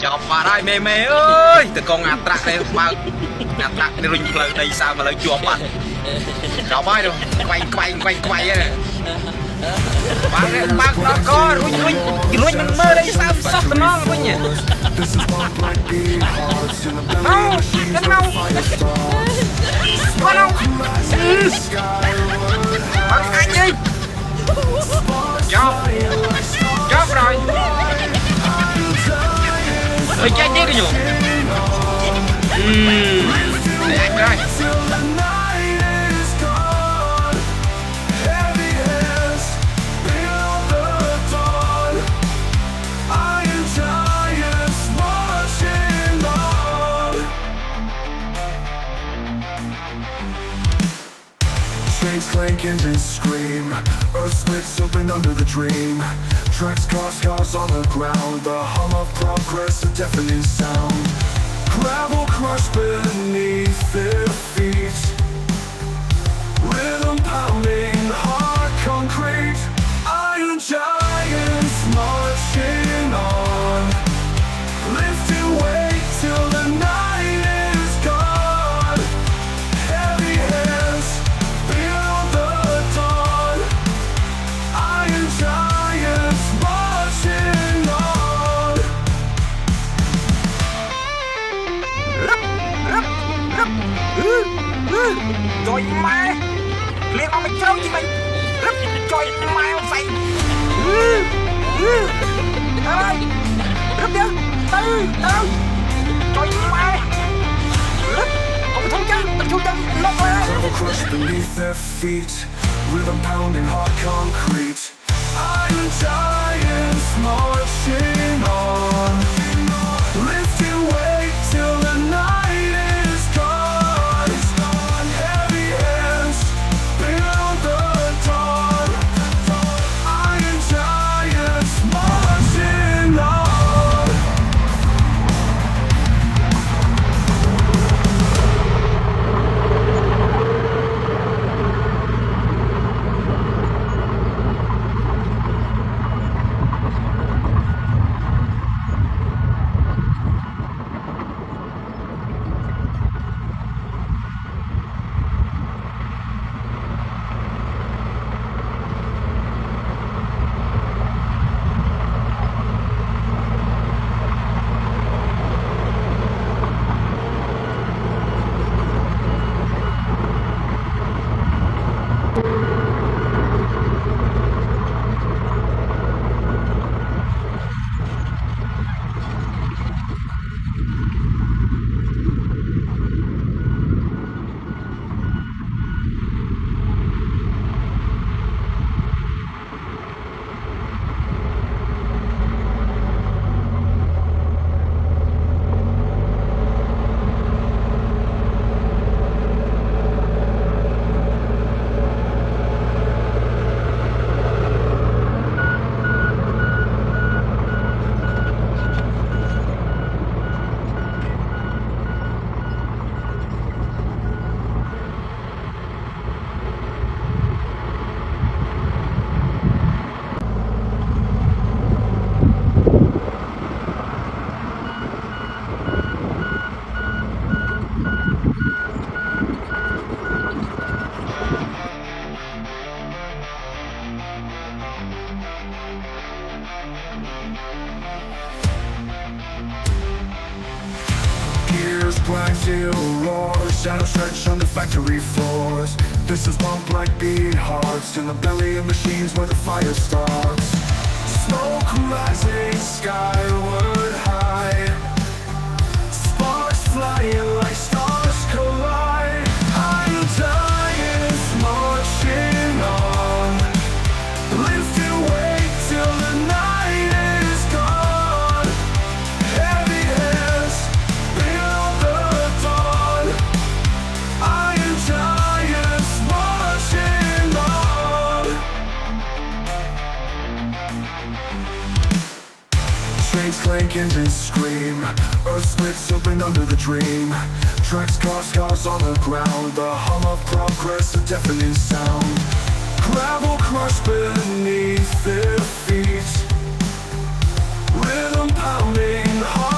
chọc vào đây mê mê ơi từ con ngạt trạc đây bao ngạt trạc đi rình lời đây sao mà lời chuột mà chọc ai đâu quay này bác nó có rình mình mơ đây sao sắp nó với nhỉ đâu cái đâu con đâu bác anh đi chọc rồi ơi chết chết đi nhủ để anh đây Chains clank, engines scream. Earth splits open under the dream. Tracks cause cars on the ground. The hum of progress, a deafening sound. Gravel crushed beneath their feet. Rhythm pounding, hard concrete. Iron giants marching on. Lifting weight till the night is gone. Heavy hands build the dawn. Iron giants marching on. Trời má liên ông mày trâu gì mày rất trời má ông phải ơi rất nhớ từ đâu trời má rất ông thông chân lóc ra Gravel crushed beneath their feet. Rhythm pounding hard concrete. Iron giants marching on. Lifting weight till the night is gone. Heavy hands build the dawn. Iron giants marching on. Gears, black steel roars. Shadows stretch on the factory floors. This is pump like beat hearts in the belly of machines where the fire starts. Smoke rising skyward high. Sparks flying like stars collide. Iron giants marching on. Lifting weight till the night is gone. Heavy hands build the dawn. Iron giants marching on. Chains clank, engines scream. Earth splits open under the dream. Tracks cars on the ground. The hum of progress, a deafening sound. Gravel crushed beneath their feet. Rhythm pounding hard.